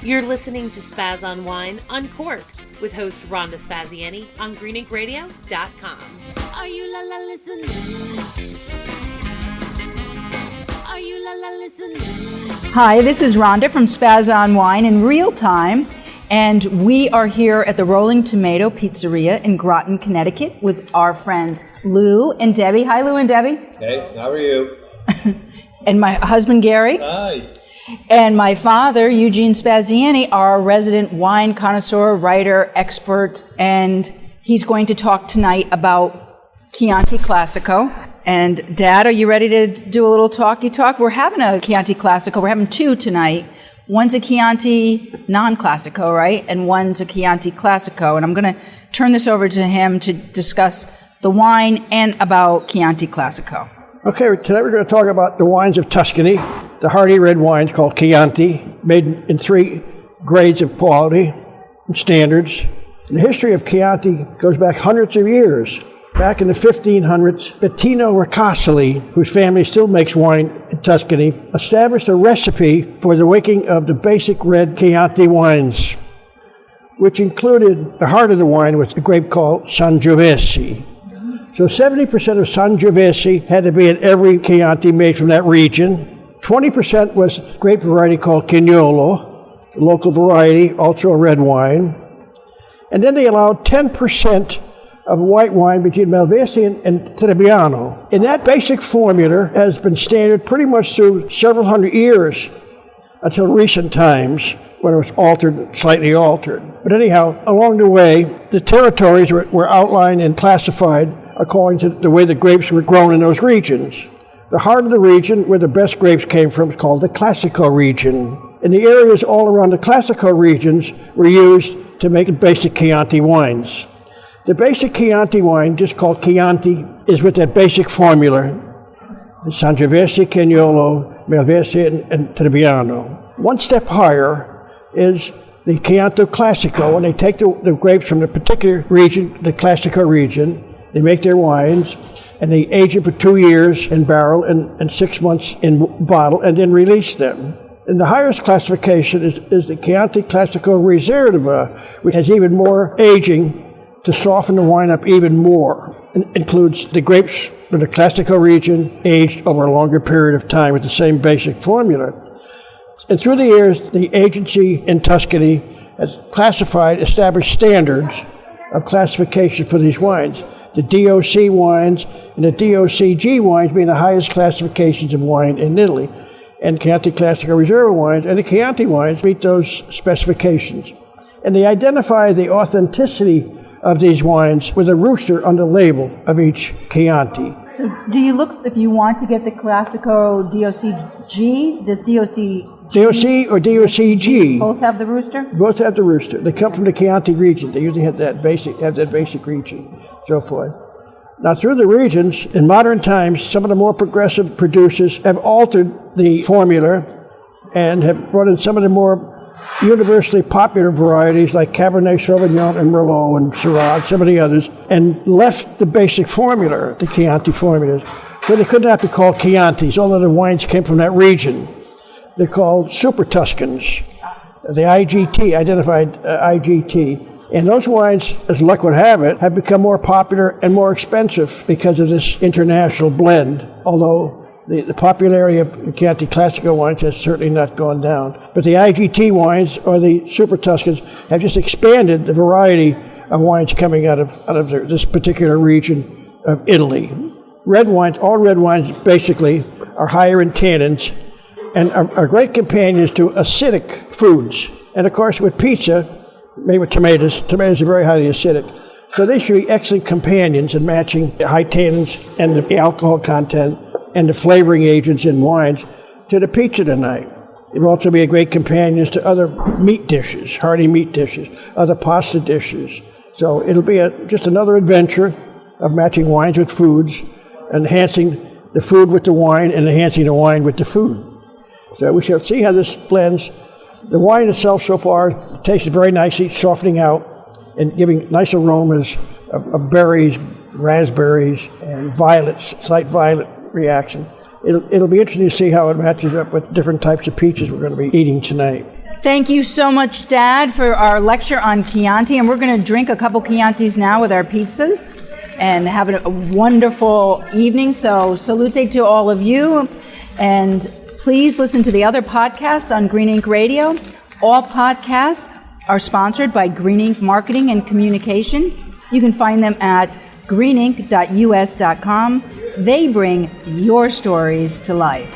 You're listening to Spaz on Wine Uncorked with host Rhonda Spaziani on greeninkradio.com. Are you la la listening? Are you la la listening? Hi, this is Rhonda from Spaz on Wine in real time, and we are here at the Rolling Tomato Pizzeria in Groton, Connecticut with our friends Lou and Debbie. Hi, Lou and Debbie. Hey, how are you? And my husband Gary. Hi. And my father, Eugene Spaziani, our resident wine connoisseur, writer, expert, and he's going to talk tonight about Chianti Classico. And Dad, are you ready to do a little talky talk? We're having a Chianti Classico. We're having two tonight. One's a Chianti non-Classico, right? And one's a Chianti Classico. And I'm going to turn this over to him to discuss the wine and about Chianti Classico. Okay, tonight we're going to talk about the wines of Tuscany, the hardy red wines called Chianti, made in three grades of quality and standards. And the history of Chianti goes back hundreds of years. Back in the 1500s, Bettino Ricasoli, whose family still makes wine in Tuscany, established a recipe for the making of the basic red Chianti wines, which included, the heart of the wine was a grape called Sangiovese. So 70% of Sangiovese had to be in every Chianti made from that region. 20% was a grape variety called Chignolo, the local variety, also a red wine. And then they allowed 10% of white wine between Malvasia and Trebbiano. And that basic formula has been standard pretty much through several hundred years until recent times when it was altered, slightly altered. But anyhow, along the way, the territories were outlined and classified according to the way the grapes were grown in those regions. The heart of the region where the best grapes came from is called the Classico region. And the areas all around the Classico regions were used to make basic Chianti wines. The basic Chianti wine, just called Chianti, is with that basic formula, the Sangiovese, Chignolo, Malvasia, and Trebbiano. One step higher is the Chianti Classico, and they take the grapes from the particular region, the Classico region, they make their wines, and they age it for 2 years in barrel and 6 months in bottle, and then release them. And the highest classification is the Chianti Classico Riserva, which has even more aging to soften the wine up even more. It includes the grapes from the Classico region aged over a longer period of time with the same basic formula. And through the years, the agency in Tuscany has established standards of classification for these wines. The DOC wines and the DOCG wines being the highest classifications of wine in Italy. And Chianti Classico Riserva wines and the Chianti wines meet those specifications. And they identify the authenticity of these wines with a rooster on the label of each Chianti. So do you look, if you want to get the Classico DOCG, does DOC or DOCG. both have the rooster? Both have the rooster. They come from the Chianti region. They usually have that basic region, so forth. Now, through the regions, in modern times, some of the more progressive producers have altered the formula and have brought in some of the more universally popular varieties like Cabernet Sauvignon and Merlot and Syrah, some of the others, and left the basic formula, the Chianti formulas. So they could not be called Chiantis, although the wines came from that region. They're called Super Tuscans. The IGT, identified IGT. And those wines, as luck would have it, have become more popular and more expensive because of this international blend, although the popularity of Chianti Classico wines has certainly not gone down. But the IGT wines, or the Super Tuscans, have just expanded the variety of wines coming out of this particular region of Italy. Red wines, all red wines basically, are higher in tannins and are great companions to acidic foods. And of course with pizza, made with tomatoes are very highly acidic. So they should be excellent companions in matching the high tannins and the alcohol content and the flavoring agents in wines to the pizza tonight. It will also be a great companion to other meat dishes, hearty meat dishes, other pasta dishes. So it'll be just another adventure of matching wines with foods, enhancing the food with the wine and enhancing the wine with the food. So we shall see how this blends. The wine itself so far tastes very nicely, softening out and giving nice aromas of berries, raspberries, and violets, slight violet reaction. It'll be interesting to see how it matches up with different types of peaches we're going to be eating tonight. Thank you so much, Dad, for our lecture on Chianti. And we're going to drink a couple Chiantis now with our pizzas and have a wonderful evening. So salute to all of you. And please listen to the other podcasts on Green Ink Radio. All podcasts are sponsored by Green Ink Marketing and Communication. You can find them at greenink.us.com. They bring your stories to life.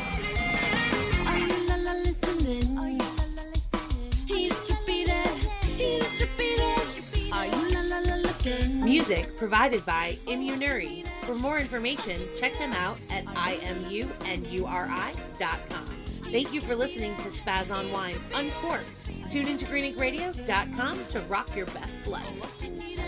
Are you la la listening? Are you la la listening? He distributed. He distributed. Are you la la la looking? Music provided by Immunuri. For more information, check them out at imunuri.com. Thank you for listening to Spaz on Wine Uncorked. Tune into greeninkradio.com to rock your best life. Oh, she needed.